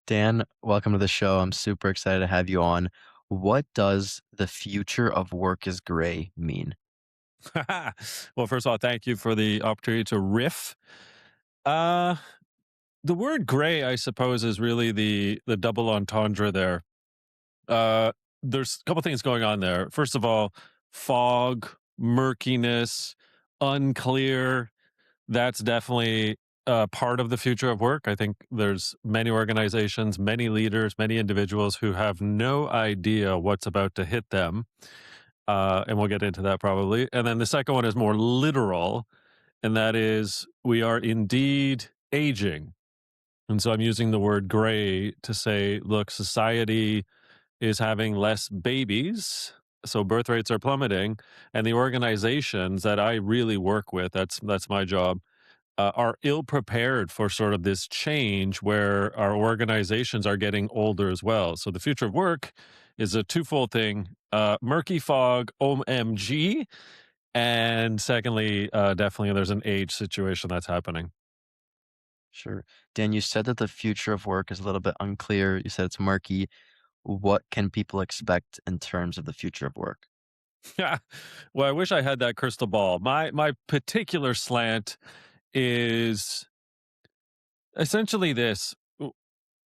Dan, welcome to the show. I'm super excited to have you on. What does the future of work is gray mean? Well, first of all, thank you for the opportunity to riff. Uh, the word gray, I suppose, is really the double entendre there. Uh, there's a couple things going on there. First of all, fog, murkiness, unclear. That's definitely part of the future of work. I think there's many organizations, many leaders, many individuals who have no idea what's about to hit them. And we'll get into that probably. And then the second one is more literal, and that is we are indeed aging. And so I'm using the word gray to say, look, society is having less babies. So birth rates are plummeting, and the organizations that I really work with, that's my job, are ill prepared for sort of this change where our organizations are getting older as well. So the future of work is a twofold thing: murky fog, OMG, and secondly, definitely there's an age situation that's happening. Sure. Dan, you said that the future of work is a little bit unclear. You said it's murky. What can people expect in terms of the future of work? Yeah. Well, I wish I had that crystal ball. My particular slant is essentially this.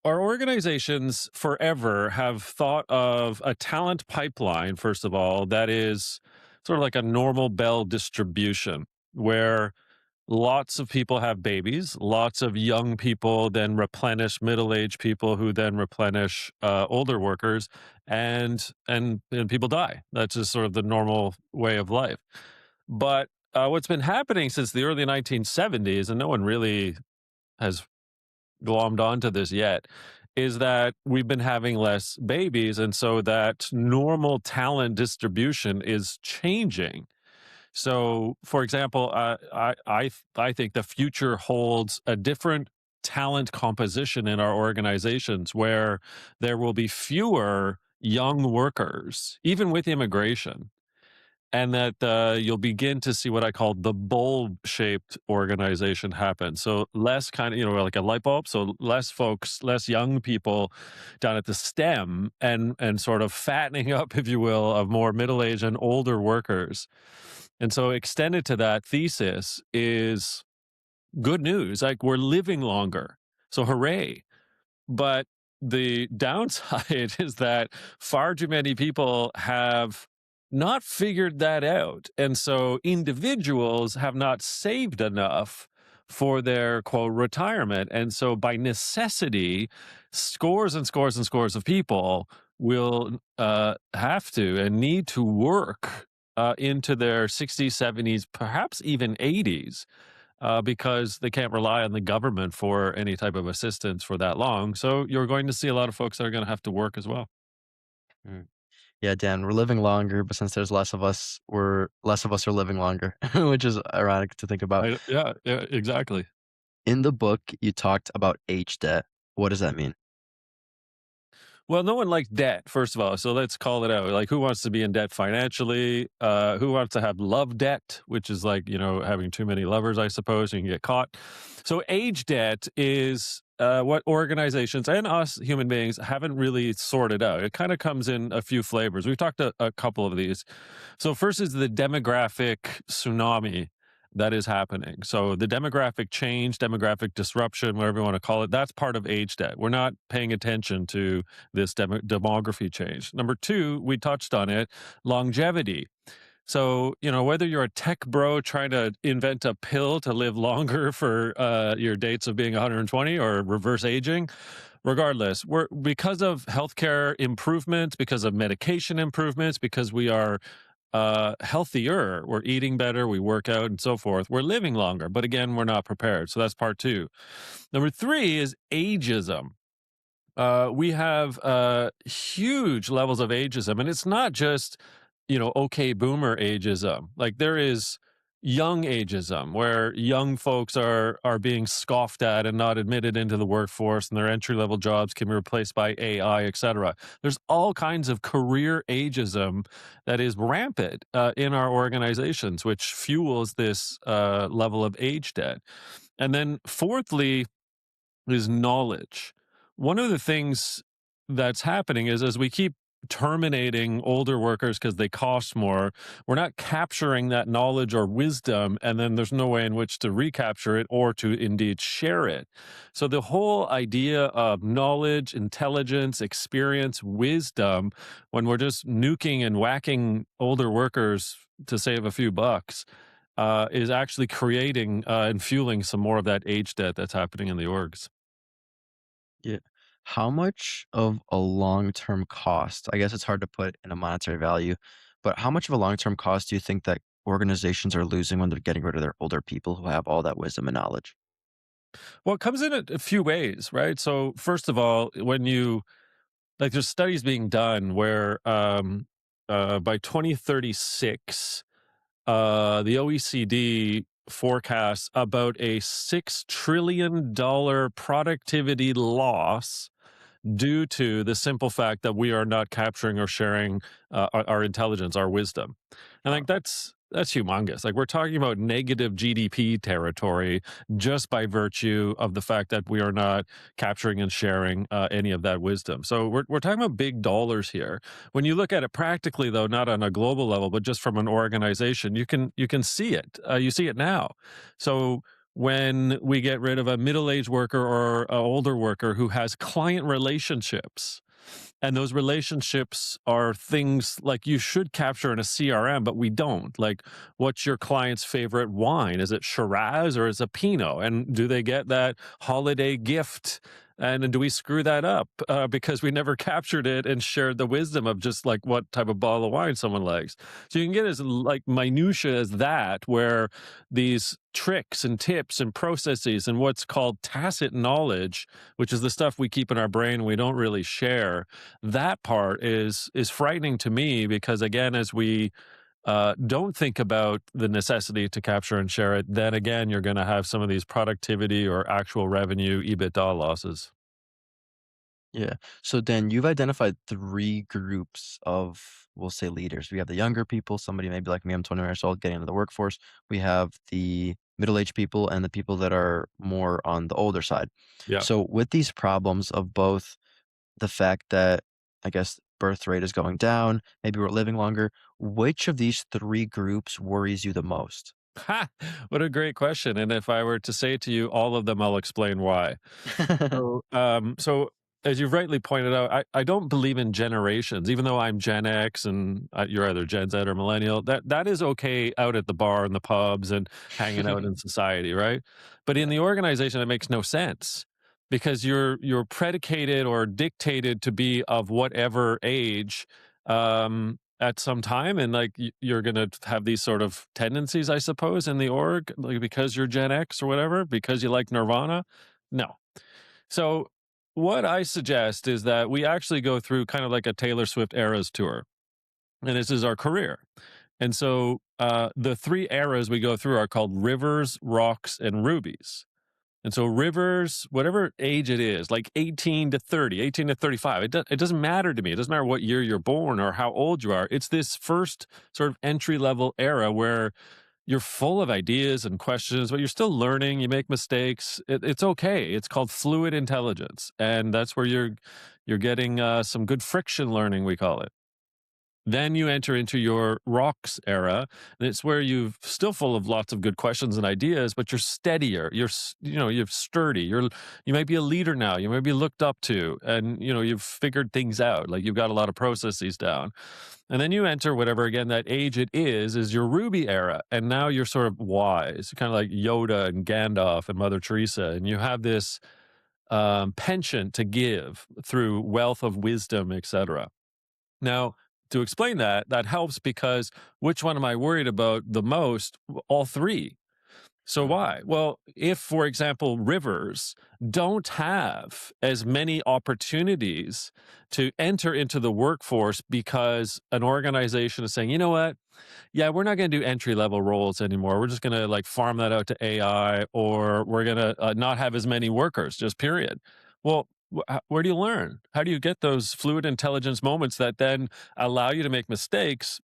Our organizations forever have thought of a talent pipeline, first of all, that is sort of like a normal bell distribution where lots of people have babies, lots of young people then replenish middle-aged people who then replenish older workers, and people die. That's just sort of the normal way of life. But what's been happening since the early 1970s, and no one really has glommed onto this yet, is that we've been having less babies, and so that normal talent distribution is changing. So, for example, I think the future holds a different talent composition in our organizations where there will be fewer young workers, even with immigration, and that you'll begin to see what I call the bulb-shaped organization happen. So less kind of, like a light bulb. So less folks, less young people down at the stem, and sort of fattening up, if you will, of more middle-aged and older workers. And so extended to that thesis is good news. Like we're living longer. So hooray. But the downside is that far too many people have not figured that out. And so individuals have not saved enough for their quote retirement. And so by necessity, scores and scores and scores of people will have to and need to work into their 60s, 70s, perhaps even 80s, because they can't rely on the government for any type of assistance for that long. So you're going to see a lot of folks that are going to have to work as well. Mm. Yeah, Dan, we're living longer, but since there's less of us are living longer, which is ironic to think about. Yeah, yeah, exactly. In the book, you talked about age debt. What does that mean? Well, no one likes debt, first of all. So let's call it out. Like, who wants to be in debt financially? Who wants to have love debt, which is like, having too many lovers, I suppose, and you can get caught. So, age debt is what organizations and us human beings haven't really sorted out. It kind of comes in a few flavors. We've talked a couple of these. So, first is the demographic tsunami that is happening. So the demographic change, demographic disruption, whatever you want to call it, that's part of age debt. We're not paying attention to this demography change. Number two, we touched on it, longevity. So, whether you're a tech bro trying to invent a pill to live longer for your dates of being 120 or reverse aging, regardless, we're because of healthcare improvements, because of medication improvements, because we are healthier, we're eating better, we work out and so forth, we're living longer. But again, we're not prepared. So that's part two. Number three is ageism. We have huge levels of ageism, and it's not just okay boomer ageism. Like there is young ageism, where young folks are being scoffed at and not admitted into the workforce, and their entry level jobs can be replaced by AI, etc. There's all kinds of career ageism that is rampant in our organizations, which fuels this level of age debt. And then fourthly is knowledge. one of the things that's happening is as we keep terminating older workers because they cost more, we're not capturing that knowledge or wisdom, and then there's no way in which to recapture it or to indeed share it. So the whole idea of knowledge, intelligence, experience, wisdom, when we're just nuking and whacking older workers to save a few bucks, is actually creating and fueling some more of that age debt that's happening in the orgs. Yeah. How much of a long-term cost, I guess it's hard to put in a monetary value, but how much of a long-term cost do you think that organizations are losing when they're getting rid of their older people who have all that wisdom and knowledge? Well, it comes in a few ways, right? So, first of all, when you like, there's studies being done where by 2036, the OECD forecasts about a $6 trillion productivity loss due to the simple fact that we are not capturing or sharing our intelligence, our wisdom. And like that's humongous. Like we're talking about negative GDP territory just by virtue of the fact that we are not capturing and sharing any of that wisdom. So we're talking about big dollars here. When you look at it practically, though, not on a global level, but just from an organization, you can see it. You see it now. So when we get rid of a middle-aged worker or an older worker who has client relationships, and those relationships are things like you should capture in a CRM, but we don't. Like, what's your client's favorite wine? Is it Shiraz or is it Pinot? And do they get that holiday gift? And do we screw that up because we never captured it and shared the wisdom of just like what type of bottle of wine someone likes? So you can get as like minutia as that, where these tricks and tips and processes and what's called tacit knowledge, which is the stuff we keep in our brain we don't really share, that part is frightening to me because again, as we don't think about the necessity to capture and share it, then again, you're going to have some of these productivity or actual revenue EBITDA losses. Yeah. So then you've identified 3 groups of, we'll say, leaders. We have the younger people, somebody maybe like me, I'm 21 years old, getting into the workforce. We have the middle-aged people and the people that are more on the older side. Yeah. So with these problems of both the fact that, I guess, birth rate is going down, maybe we're living longer, which of these 3 groups worries you the most? Ha! What a great question. And if I were to say to you all of them, I'll explain why. So as you've rightly pointed out, I don't believe in generations, even though I'm Gen X and you're either Gen Z or millennial. That is okay out at the bar and the pubs and hanging out in society, right? But in Yeah. the organization, it makes no sense because you're predicated or dictated to be of whatever age at some time, and like you're gonna have these sort of tendencies, I suppose, in the org, like because you're Gen X or whatever, because you like Nirvana. No, so, what I suggest is that we actually go through kind of like a Taylor Swift Eras tour, and this is our career. And so, the 3 eras we go through are called Rivers, Rocks, and Rubies. And so, Rivers, whatever age it is, like 18 to 30, 18 to 35, it doesn't matter to me. It doesn't matter what year you're born or how old you are. It's this first sort of entry level era where you're full of ideas and questions, but you're still learning. You make mistakes. It's okay. It's called fluid intelligence, and that's where you're getting some good friction learning. We call it. Then you enter into your rocks era, and it's where you're still full of lots of good questions and ideas, but you're steadier. You're sturdy. You might be a leader now. You might be looked up to, and you've figured things out. Like you've got a lot of processes down. And then you enter whatever again that age it is your Ruby era, and now you're sort of wise, kind of like Yoda and Gandalf and Mother Teresa, and you have this penchant to give through wealth of wisdom, etc. Now, to explain that, that helps because which one am I worried about the most? All 3. So Mm, why? Well, if, for example, rivers don't have as many opportunities to enter into the workforce because an organization is saying, you know what? Yeah, we're not going to do entry level roles anymore. We're just going to like farm that out to AI, or we're going to not have as many workers, just period. Well, where do you learn? How do you get those fluid intelligence moments that then allow you to make mistakes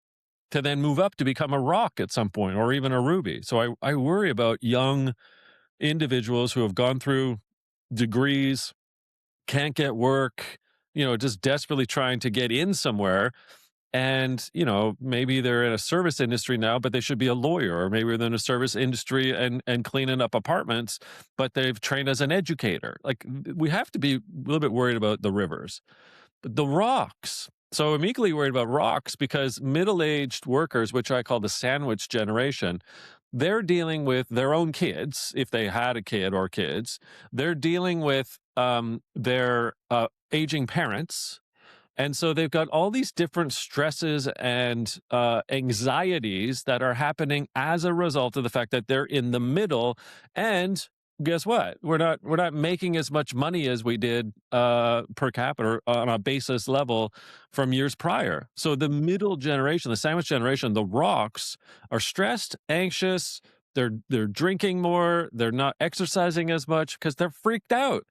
to then move up to become a rock at some point or even a ruby? So I worry about young individuals who have gone through degrees can't get work, just desperately trying to get in somewhere. And, maybe they're in a service industry now, but they should be a lawyer, or maybe they're in a service industry and cleaning up apartments, but they've trained as an educator. Like, we have to be a little bit worried about the rivers. But the rocks. So I'm equally worried about rocks because middle-aged workers, which I call the sandwich generation, they're dealing with their own kids, if they had a kid or kids. They're dealing with their aging parents, and so they've got all these different stresses and anxieties that are happening as a result of the fact that they're in the middle. And guess what? We're not making as much money as we did per capita on a basis level from years prior. So the middle generation, the sandwich generation, the rocks are stressed, anxious. They're drinking more. They're not exercising as much because they're freaked out.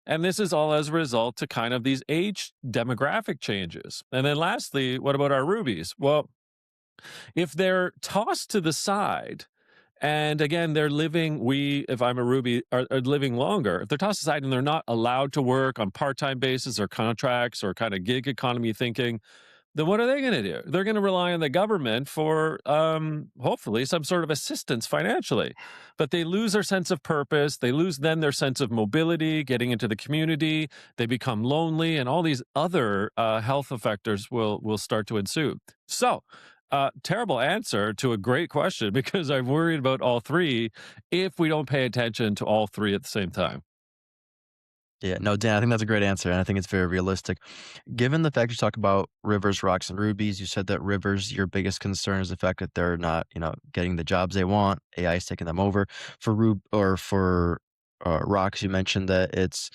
And this is all as a result to kind of these age demographic changes. And then lastly, what about our rubies? Well, if they're tossed to the side, and again, they're living, if I'm a Ruby, are living longer. If they're tossed aside and they're not allowed to work on part time basis or contracts or kind of gig economy thinking, then what are they going to do? They're going to rely on the government for hopefully some sort of assistance financially. But they lose their sense of purpose. They lose then their sense of mobility, getting into the community. They become lonely, and all these other health effectors will start to ensue. So, terrible answer to a great question because I'm worried about all three if we don't pay attention to all three at the same time. Yeah, no, Dan, I think that's a great answer, and I think it's very realistic. Given the fact you talk about rivers, rocks, and rubies, you said that rivers, your biggest concern is the fact that they're not, getting the jobs they want. AI is taking them over. For rocks, you mentioned that it's,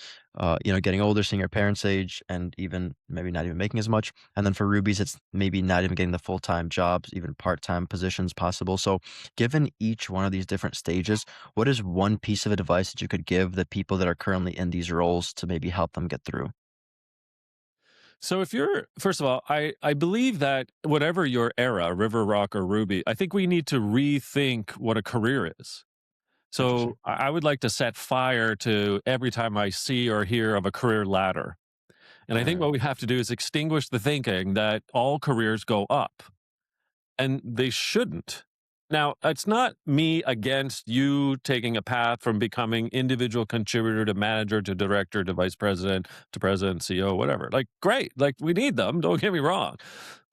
getting older, seeing your parents' age, and even maybe not even making as much. And then for rubies, it's maybe not even getting the full time jobs, even part time positions possible. So, given each one of these different stages, what is one piece of advice that you could give the people that are currently in these roles to maybe help them get through? So if you're first of all, I believe that whatever your era, river, rock, or ruby, I think we need to rethink what a career is. Interesting. So I would like to set fire to every time I see or hear of a career ladder. And I think Mm, what we have to do is extinguish the thinking that all careers go up, and they shouldn't. Now, it's not me against you taking a path from becoming individual contributor to manager to director to vice president, CEO, whatever. Like, great. Like, we need them. Don't get me wrong.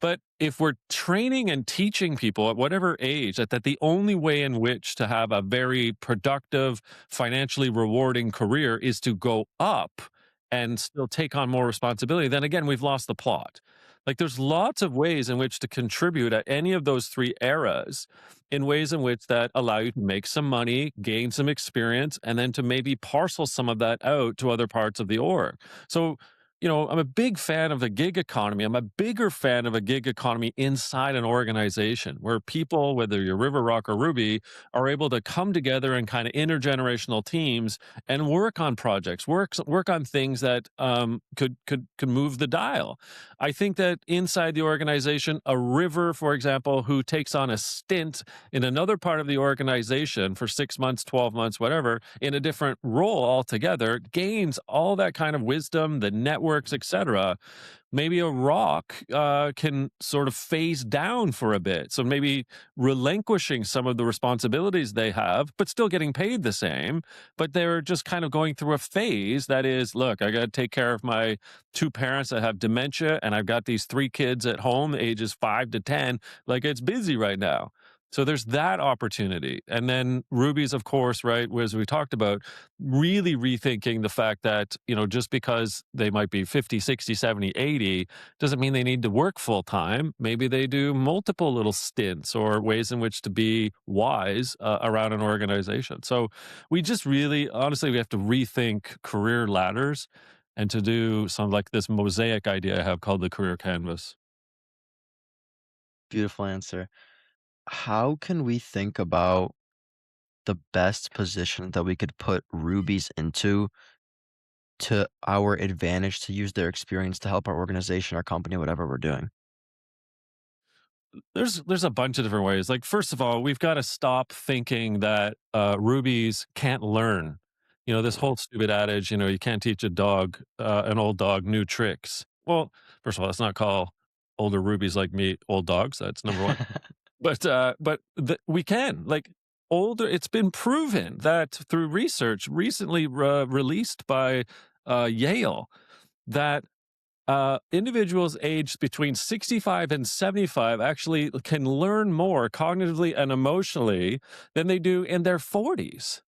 But if we're training and teaching people at whatever age that the only way in which to have a very productive, financially rewarding career is to go up and still take on more responsibility, then again, we've lost the plot. Like, there's lots of ways in which to contribute at any of those three eras in ways in which that allow you to make some money, gain some experience, and then to maybe parcel some of that out to other parts of the org. So, I'm a big fan of the gig economy. I'm a bigger fan of a gig economy inside an organization where people, whether you're River Rock or Ruby, are able to come together in kind of intergenerational teams and work on projects, work on things that could move the dial. I think that inside the organization, a River, for example, who takes on a stint in another part of the organization for 6 months, 12 months, whatever, in a different role altogether, gains all that kind of wisdom, the networks, etc. Maybe a rock can sort of phase down for a bit. So maybe relinquishing some of the responsibilities they have, but still getting paid the same. But they're just kind of going through a phase that is, look, I got to take care of my two parents that have dementia, and I've got these three kids at home, ages 5 to 10. Like, it's busy right now. So there's that opportunity. And then Ruby's, of course, right, as we talked about, really rethinking the fact that, just because they might be 50, 60, 70, 80, doesn't mean they need to work full time. Maybe they do multiple little stints or ways in which to be wise around an organization. So we just really, honestly, we have to rethink career ladders and to do some like this mosaic idea I have called the career canvas. beautiful answer. How can we think about the best position that we could put rubies into to our advantage to use their experience to help our organization, our company, whatever we're doing? There's a bunch of different ways. Like, first of all, we've got to stop thinking that rubies can't learn. This whole stupid adage, you can't teach a dog, an old dog, new tricks. Well, first of all, let's not call older rubies like me old dogs. That's number one. But we can like older. It's been proven that through research recently released by Yale that individuals aged between 65 and 75 actually can learn more cognitively and emotionally than they do in their 40s.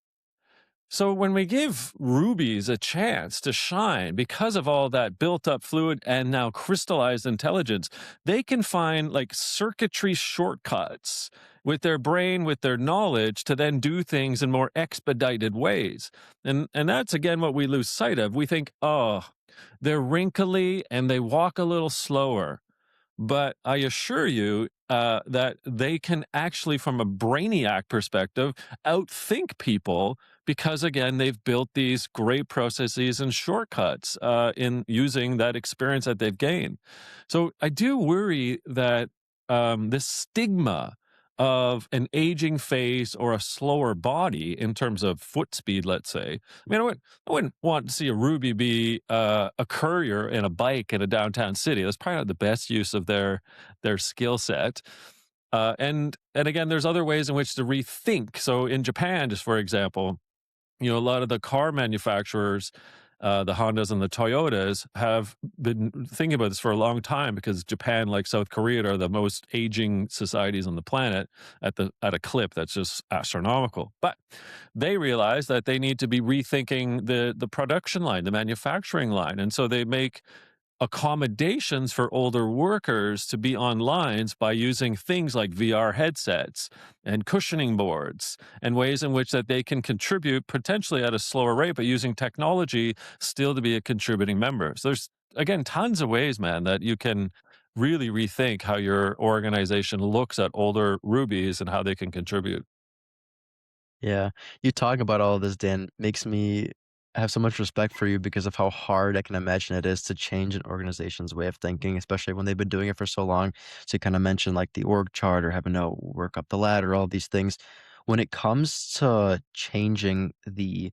So when we give rubies a chance to shine because of all that built up fluid and now crystallized intelligence, they can find like circuitry shortcuts with their brain, with their knowledge to then do things in more expedited ways. And that's again what we lose sight of. We think, oh, they're wrinkly and they walk a little slower. But I assure you that they can actually, from a brainiac perspective, outthink people because, again, they've built these great processes and shortcuts in using that experience that they've gained. So I do worry that this stigma of an aging face or a slower body in terms of foot speed, let's say. I mean, I wouldn't want to see a Ruby be a courier in a bike in a downtown city. That's probably not the best use of their skill set. And again, there's other ways in which to rethink. So in Japan, just for example, a lot of the car manufacturers, the Hondas and the Toyotas, have been thinking about this for a long time because Japan, like South Korea, are the most aging societies on the planet at a clip that's just astronomical. But they realize that they need to be rethinking the production line, the manufacturing line, and so they make accommodations for older workers to be on lines by using things like VR headsets and cushioning boards and ways in which that they can contribute potentially at a slower rate, but using technology still to be a contributing member. So there's again tons of ways, man, that you can really rethink how your organization looks at older rubies and how they can contribute. Yeah. You talking about all of this, Dan, makes me have so much respect for you because of how hard I can imagine it is to change an organization's way of thinking, especially when they've been doing it for so long. So you kind of mentioned like the org chart or having to work up the ladder, all these things. When it comes to changing the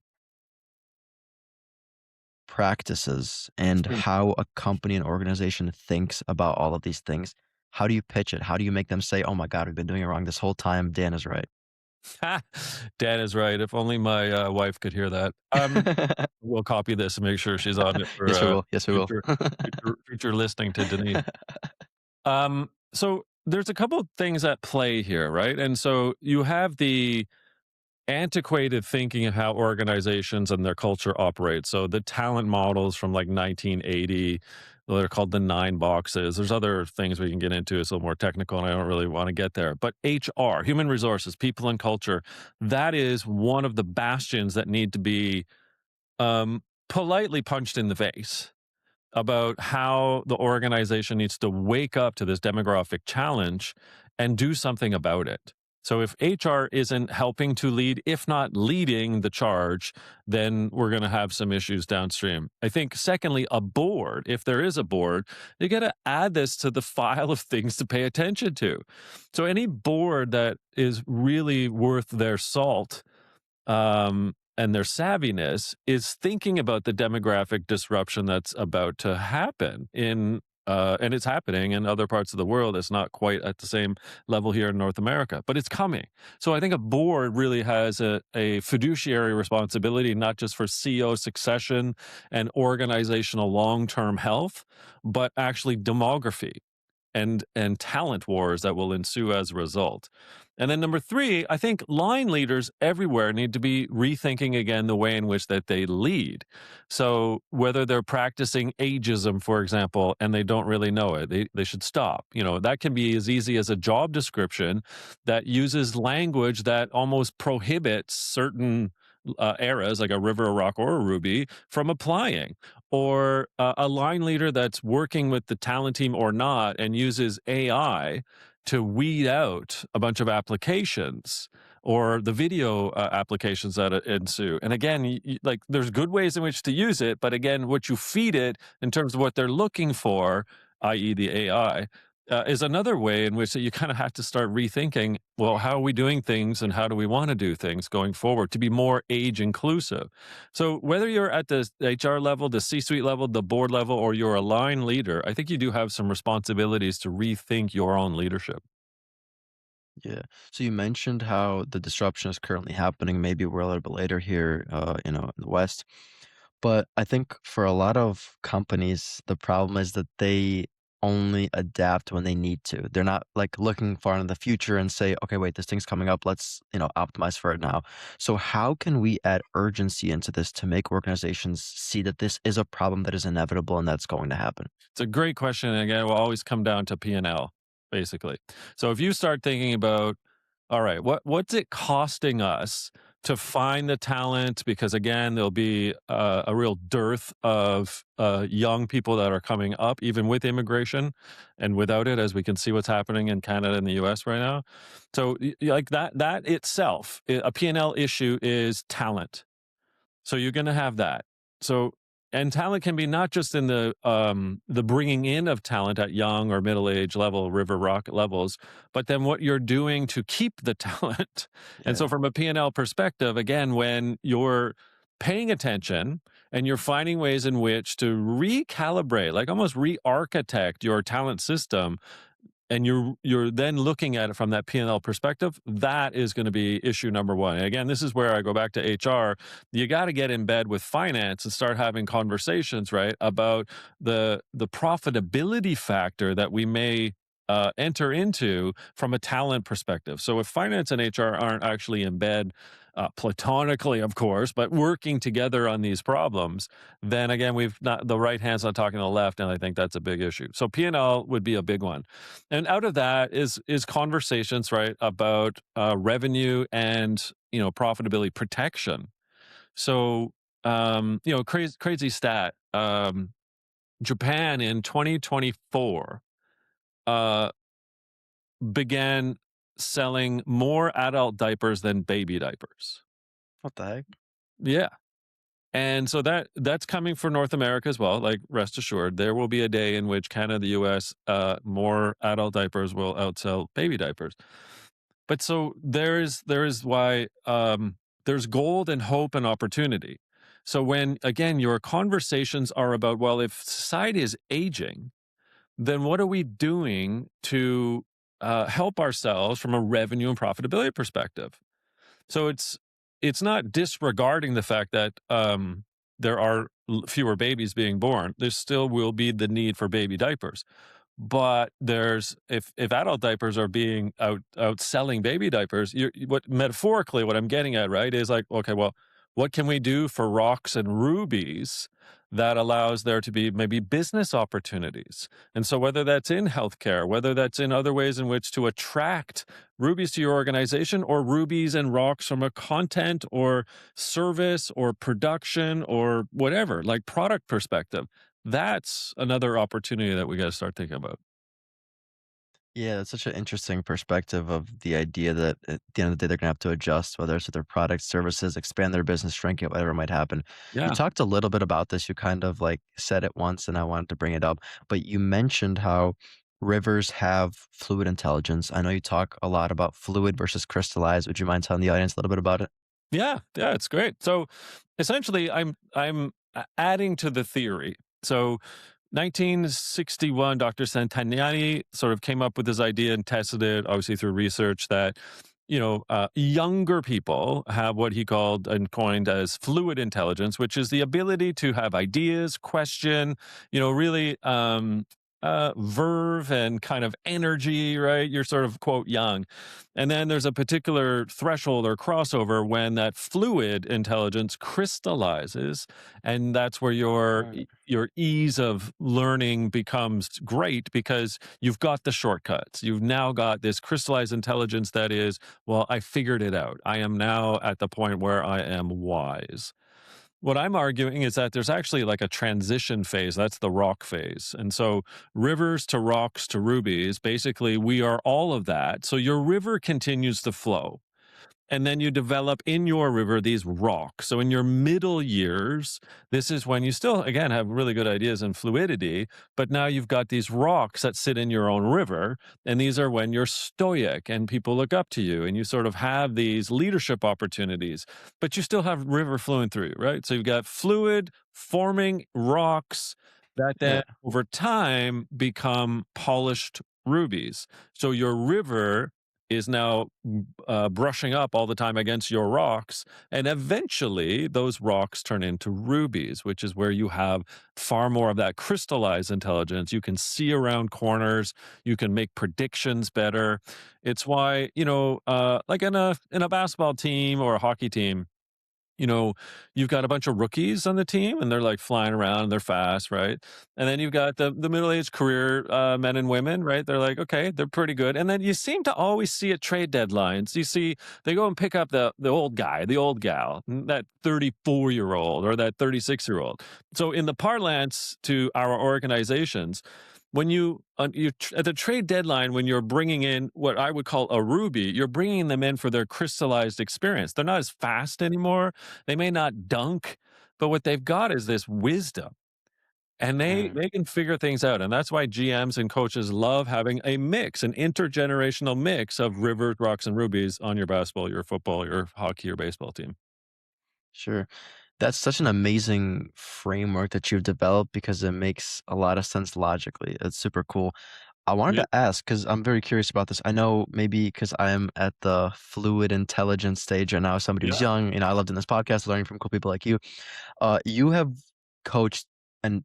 practices and how a company and organization thinks about all of these things, how do you pitch it? How do you make them say, "Oh my God, we've been doing it wrong this whole time. Dan is right." Dan is right. If only my wife could hear that. We'll copy this and make sure she's on it for Yes, we will. Yes, we will. future listening to Denise. So there's a couple of things at play here, right? And so you have the antiquated thinking of how organizations and their culture operate. So the talent models from like 1980, they're called the nine boxes. There's other things we can get into. It's a little more technical, and I don't really want to get there. But HR, human resources, people and culture, that is one of the bastions that need to be politely punched in the face about how the organization needs to wake up to this demographic challenge and do something about it. So if HR isn't helping to lead, if not leading the charge, then we're going to have some issues downstream. I think, secondly, a board, if there is a board, you got to add this to the file of things to pay attention to. So any board that is really worth their salt and their savviness is thinking about the demographic disruption that's about to happen and it's happening in other parts of the world. It's not quite at the same level here in North America, but it's coming. So I think a board really has a fiduciary responsibility, not just for CEO succession and organizational long-term health, but actually demography and talent wars that will ensue as a result. And then number three, I think line leaders everywhere need to be rethinking again the way in which that they lead. So whether they're practicing ageism, for example, and they don't really know it, they should stop. That can be as easy as a job description that uses language that almost prohibits certain eras, like a river, a rock, or a ruby, from applying, or a line leader that's working with the talent team or not and uses AI to weed out a bunch of applications or the video applications that ensue. And again, like there's good ways in which to use it, but again, what you feed it in terms of what they're looking for, i.e., the AI, is another way in which that you kind of have to start rethinking, well, how are we doing things and how do we want to do things going forward to be more age inclusive? So whether you're at the HR level, the C-suite level, the board level, or you're a line leader, I think you do have some responsibilities to rethink your own leadership. Yeah. So you mentioned how the disruption is currently happening. Maybe we're a little bit later here, in the West. But I think for a lot of companies, the problem is that they only adapt when they need to. They're not like looking far into the future and say, okay, wait, this thing's coming up. Let's optimize for it now. So how can we add urgency into this to make organizations see that this is a problem that is inevitable and that's going to happen? It's a great question. And again, it will always come down to P&L, basically. So if you start thinking about, all right, what's it costing us to find the talent? Because again, there'll be a real dearth of young people that are coming up, even with immigration and without it, as we can see what's happening in Canada and the US right now. So like that itself, a P&L issue is talent. So you're going to have that. So and talent can be not just in the bringing in of talent at young or middle age level, river rock levels, but then what you're doing to keep the talent. And so Yeah. from a P&L perspective, again, when you're paying attention and you're finding ways in which to recalibrate, like almost re-architect your talent system, and you're then looking at it from that P&L perspective, that is going to be issue number one. And again, this is where I go back to HR. You got to get in bed with finance and start having conversations, right, about the profitability factor that we may enter into from a talent perspective. So if finance and HR aren't actually in bed, platonically, of course, but working together on these problems, then again, we've not the right hand's not talking to the left, and I think that's a big issue. So P&L would be a big one, and out of that is conversations, right, about revenue and profitability protection. So crazy stat. Japan in 2024 uh, began selling more adult diapers than baby diapers. What the heck? Yeah. And so that's coming for North America as well. Like, rest assured, there will be a day in which Canada, the US, more adult diapers will outsell baby diapers. But so there is why there's gold and hope and opportunity. So when again your conversations are about, well, if society is aging, then what are we doing to help ourselves from a revenue and profitability perspective? So it's not disregarding the fact that there are fewer babies being born. There still will be the need for baby diapers, but there's if adult diapers are being outselling baby diapers, what metaphorically what I'm getting at, right, is like, okay, well, what can we do for rocks and rubies that allows there to be maybe business opportunities? And so whether that's in healthcare, whether that's in other ways in which to attract rubies to your organization, or rubies and rocks from a content or service or production or whatever, like product perspective, that's another opportunity that we got to start thinking about. Yeah, that's such an interesting perspective of the idea that at the end of the day, they're gonna have to adjust, whether it's with their products, services, expand their business, shrink it, whatever might happen. You Yeah. talked a little bit about this. You kind of like said it once, and I wanted to bring it up, but you mentioned how rivers have fluid intelligence. I know you talk a lot about fluid versus crystallized. Would you mind telling the audience a little bit about it? Yeah, yeah, it's great. So essentially I'm adding to the theory. So 1961, Dr. Santaniani sort of came up with this idea and tested it, obviously through research, that younger people have what he called and coined as fluid intelligence, which is the ability to have ideas, question, really verve and kind of energy, right? You're sort of quote young. And then there's a particular threshold or crossover when that fluid intelligence crystallizes, and that's where Right. your ease of learning becomes great because you've got the shortcuts. You've now got this crystallized intelligence that is, well, I figured it out. I am now at the point where I am wise. What I'm arguing is that there's actually like a transition phase. That's the rock phase. And so, rivers to rocks to rubies, basically, we are all of that. So, your river continues to flow. And then you develop in your river these rocks. So in your middle years, this is when you still, again, have really good ideas and fluidity, but now you've got these rocks that sit in your own river. And these are when you're stoic and people look up to you and you sort of have these leadership opportunities, but you still have river flowing through you, right? So you've got fluid forming rocks that then Yeah, over time become polished rubies. So your river is now brushing up all the time against your rocks. And eventually, those rocks turn into rubies, which is where you have far more of that crystallized intelligence. You can see around corners, you can make predictions better. It's why, like in a basketball team or a hockey team, you've got a bunch of rookies on the team and they're like flying around and they're fast, right? And then you've got the middle-aged career men and women, right? They're like, okay, they're pretty good. And then you seem to always see at trade deadlines, you see they go and pick up the old guy, the old gal, that 34-year-old or that 36-year-old. So in the parlance to our organizations, when at the trade deadline, when you're bringing in what I would call a ruby, you're bringing them in for their crystallized experience. They're not as fast anymore. They may not dunk, but what they've got is this wisdom, and they mm, they can figure things out. And that's why GMs and coaches love having a mix, an intergenerational mix of rivers, rocks, and rubies on your basketball, your football, your hockey, your baseball team. sure. That's such an amazing framework that you've developed because it makes a lot of sense logically. It's super cool. I wanted Yeah, to ask because I'm very curious about this. I know maybe because I am at the fluid intelligence stage and now as somebody who's yeah, young, I loved in this podcast learning from cool people like you. You have coached and,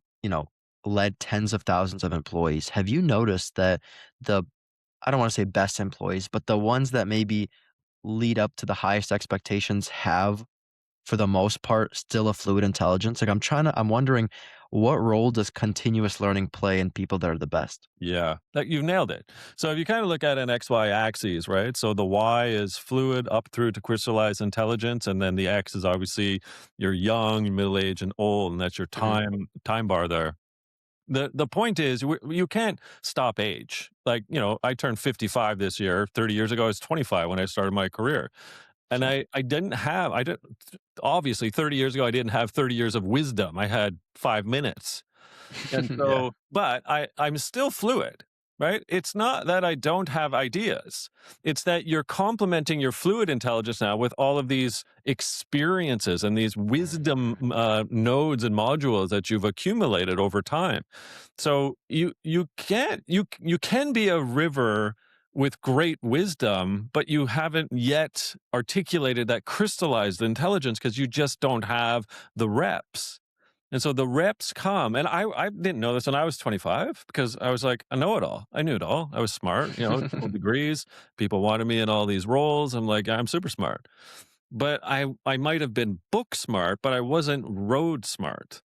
led tens of thousands of employees. Have you noticed that the I don't want to say best employees, but the ones that maybe lead up to the highest expectations have, for the most part, still a fluid intelligence? Like I'm wondering what role does continuous learning play in people that are the best? yeah. That you've nailed it. So if you kind of look at an XY axis, right? So the Y is fluid up through to crystallized intelligence, and then the X is obviously you're young, middle aged, and old, and that's your Mhm. time bar there. The point is you can't stop age. Like, I turned 55 this year. 30 years ago, I was 25 when I started my career. And Sure. I didn't, obviously 30 years ago, I didn't have 30 years of wisdom. I had 5 minutes. And Yeah. so, but I'm still fluid, right? It's not that I don't have ideas. It's that you're complementing your fluid intelligence now with all of these experiences and these wisdom nodes and modules that you've accumulated over time. So you can be a river with great wisdom, but you haven't yet articulated that crystallized intelligence because you just don't have the reps. And so the reps come, and I didn't know this when I was 25 because I was like, I know it all. I knew it all. I was smart, couple degrees. People wanted me in all these roles. I'm like, I'm super smart. But I might have been book smart, but I wasn't road smart.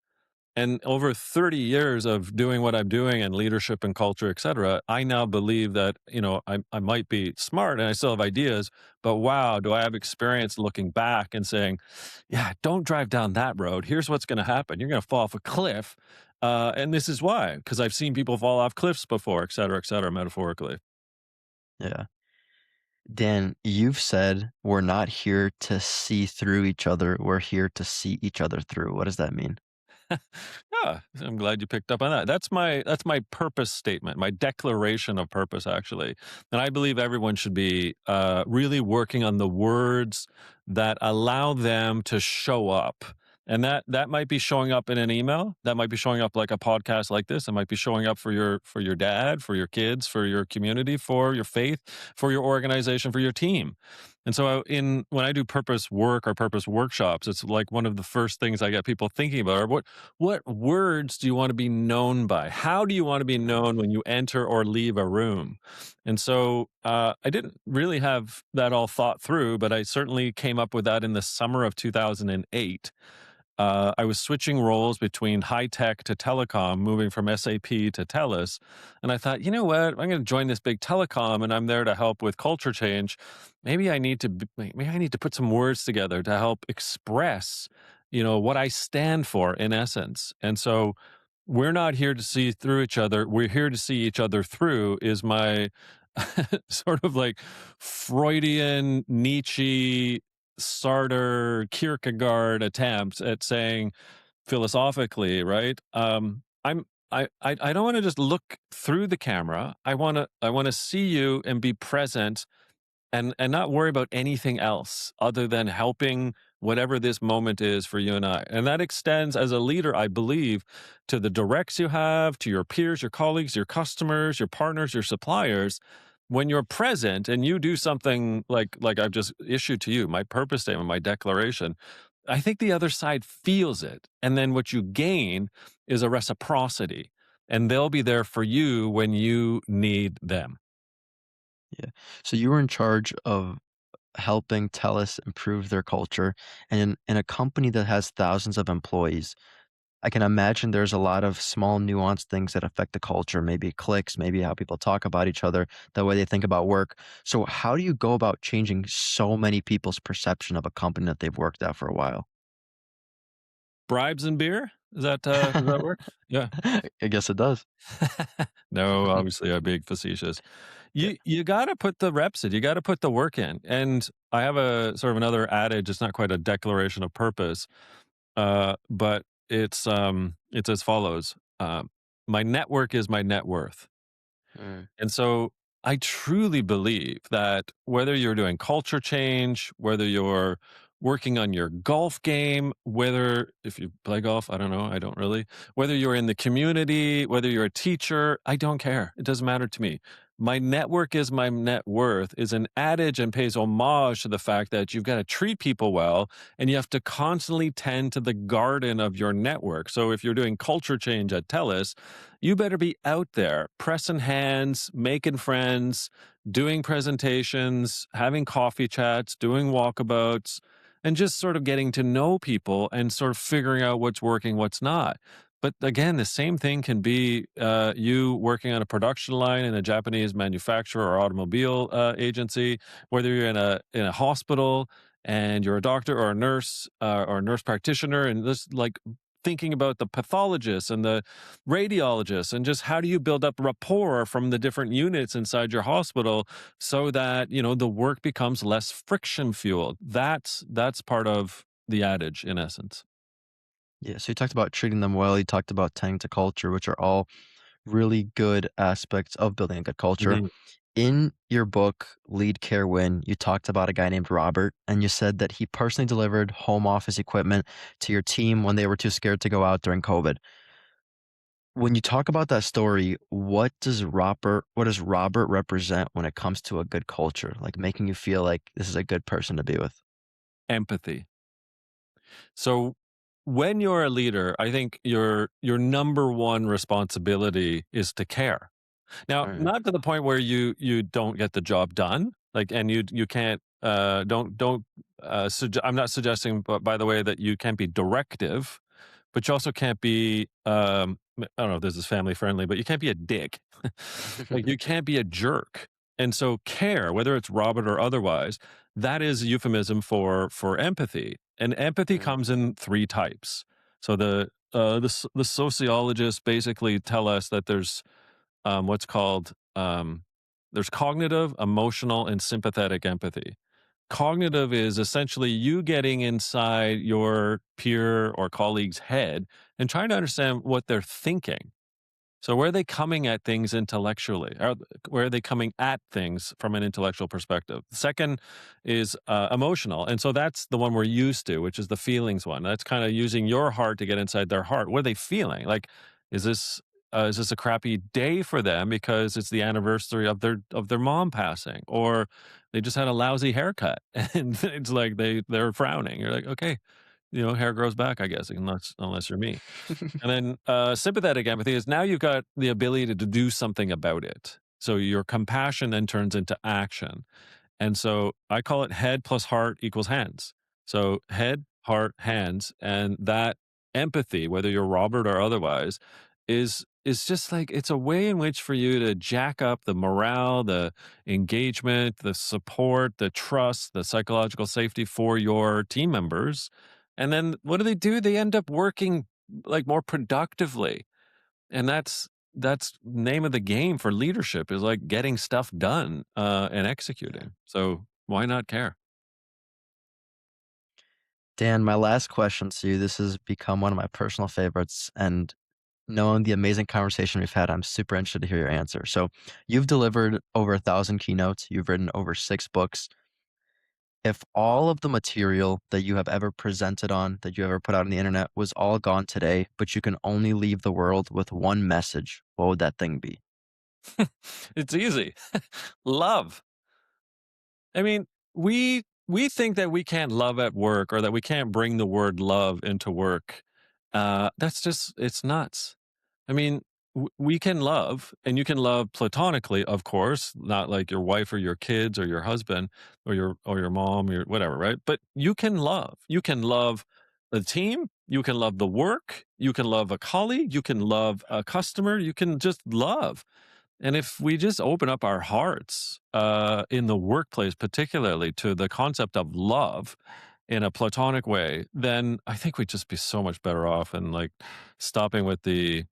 And over 30 years of doing what I'm doing and leadership and culture, et cetera, I now believe that, I might be smart and I still have ideas, but wow, do I have experience looking back and saying, yeah, don't drive down that road. Here's what's going to happen. You're going to fall off a cliff. And this is why, because I've seen people fall off cliffs before, et cetera, metaphorically. Yeah. Dan, you've said we're not here to see through each other. We're here to see each other through. What does that mean? Yeah, I'm glad you picked up on that. That's my purpose statement, my declaration of purpose, actually. And I believe everyone should be really working on the words that allow them to show up. And that might be showing up in an email. That might be showing up like a podcast like this. It might be showing up for your dad, for your kids, for your community, for your faith, for your organization, for your team. And so in when I do purpose work or purpose workshops, it's like one of the first things I get people thinking about are what words do you want to be known by? How do you want to be Mm, known when you enter or leave a room? And so I didn't really have that all thought through, but I certainly came up with that in the summer of 2008. I was switching roles between high tech to telecom, moving from SAP to TELUS. And I thought, you know what? I'm going to join this big telecom and I'm there to help with culture change. Maybe I need to put some words together to help express, what I stand for in essence. And so we're not here to see through each other. We're here to see each other through is my sort of like Freudian, Nietzsche, Sartre, Kierkegaard attempts at saying philosophically, right? I don't want to just look through the camera. I want to see you and be present and not worry about anything else other than helping whatever this moment is for you and I. And that extends as a leader, I believe, to the directs you have, to your peers, your colleagues, your customers, your partners, your suppliers. When you're present and you do something like I've just issued to you, my purpose statement, my declaration, I think the other side feels it. And then what you gain is a reciprocity. And they'll be there for you when you need them. Yeah. So you were in charge of helping TELUS improve their culture, and in a company that has thousands of employees, I can imagine there's a lot of small nuanced things that affect the culture, maybe clicks, maybe how people talk about each other, the way they think about work. So how do you go about changing so many people's perception of a company that they've worked at for a while? Bribes and beer? Does that work? Yeah. I guess it does. No, obviously, I'm being facetious. Yeah. You gotta put the reps in, you gotta put the work in, and I have a sort of another adage, it's not quite a declaration of purpose, but it's as follows, "My network is my net worth." Mm, And so I truly believe that whether you're doing culture change, whether you're working on your golf game, whether if you play golf, I don't know, I don't really, whether you're in the community, whether you're a teacher, I don't care. It doesn't matter to me. My network is my net worth is an adage and pays homage to the fact that you've got to treat people well and you have to constantly tend to the garden of your network. So if you're doing culture change at TELUS, you better be out there pressing hands, making friends, doing presentations, having coffee chats, doing walkabouts, and just sort of getting to know people and sort of figuring out what's working, what's not. But again, the same thing can be you working on a production line in a Japanese manufacturer or automobile agency, whether you're in a hospital and you're a doctor or a nurse practitioner, and this like thinking about the pathologists and the radiologists and just how do you build up rapport from the different units inside your hospital so that the work becomes less friction fueled. That's part of the adage in essence. yeah, so you talked about treating them well, you talked about tending to culture, which are all really good aspects of building a good culture. Indeed. In your book, Lead Care Win, you talked about a guy named Robert, and you said that he personally delivered home office equipment to your team when they were too scared to go out during COVID. When you talk about that story, what does Robert represent when it comes to a good culture? Like making you feel like this is a good person to be with? Empathy. So when you're a leader, I think your number one responsibility is to care. Now, Mm, not to the point where you don't get the job done, like, and you can't, don't, I'm not suggesting, but by the way, that you can't be directive, but you also can't be, I don't know if this is family friendly, but you can't be a dick. Like, you can't be a jerk. And so care, whether it's Robert or otherwise, that is a euphemism for empathy. And empathy mm, comes in three types. So the sociologists basically tell us that what's called there's cognitive, emotional, and sympathetic empathy. Cognitive is essentially you getting inside your peer or colleague's head and trying to understand what they're thinking. So where are they coming at things intellectually? Where are they coming at things from an intellectual perspective? The second is emotional, and so that's the one we're used to, which is the feelings one. That's kind of using your heart to get inside their heart. What are they feeling? Like, is this a crappy day for them because it's the anniversary of their mom passing, or they just had a lousy haircut, and it's like they're frowning. You're like, okay, hair grows back, I guess, unless you're me. And then sympathetic empathy is now you've got the ability to do something about it. So your compassion then turns into action. And so I call it head plus heart equals hands. So head, heart, hands, and that empathy, whether you're Robert or otherwise, is just like it's a way in which for you to jack up the morale, the engagement, the support, the trust, the psychological safety for your team members. And then what do? They end up working like more productively. And that's name of the game for leadership is like getting stuff done and executing. So why not care? Dan, my last question to you, this has become one of my personal favorites, and knowing the amazing conversation we've had, I'm super interested to hear your answer. So, you've delivered over 1,000 keynotes, you've written over 6 books. If all of the material that you have ever presented on, that you ever put out on the internet was all gone today, but you can only leave the world with one message, what would that thing be? It's easy. Love. I mean, we think that we can't love at work or that we can't bring the word love into work. That's just it's nuts. I mean, we can love, and you can love platonically, of course, not like your wife or your kids or your husband or your mom or whatever, right? But you can love. You can love the team. You can love the work. You can love a colleague. You can love a customer. You can just love. And if we just open up our hearts in the workplace, particularly to the concept of love in a platonic way, then I think we'd just be so much better off and like stopping with the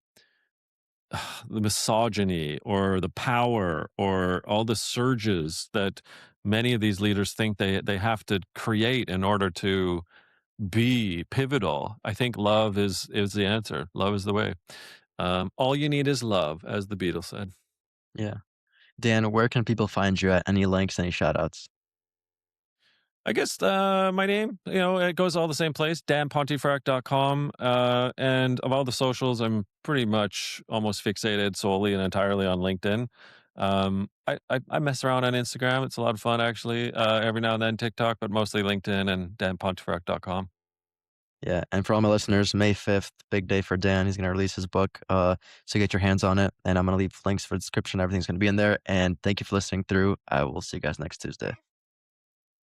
misogyny or the power or all the surges that many of these leaders think they have to create in order to be pivotal. I think love is the answer. Love is the way. All you need is love, as the Beatles said. Yeah. Dan, where can people find you at? Any links, any shout outs? I guess my name, it goes all the same place, danpontefract.com. And of all the socials, I'm pretty much almost fixated solely and entirely on LinkedIn. I mess around on Instagram. It's a lot of fun, actually. Every now and then TikTok, but mostly LinkedIn and danpontefract.com. Yeah, and for all my listeners, May 5th, big day for Dan. He's gonna release his book, so get your hands on it, and I'm gonna leave links for the description. Everything's gonna be in there, and thank you for listening through. I will see you guys next Tuesday.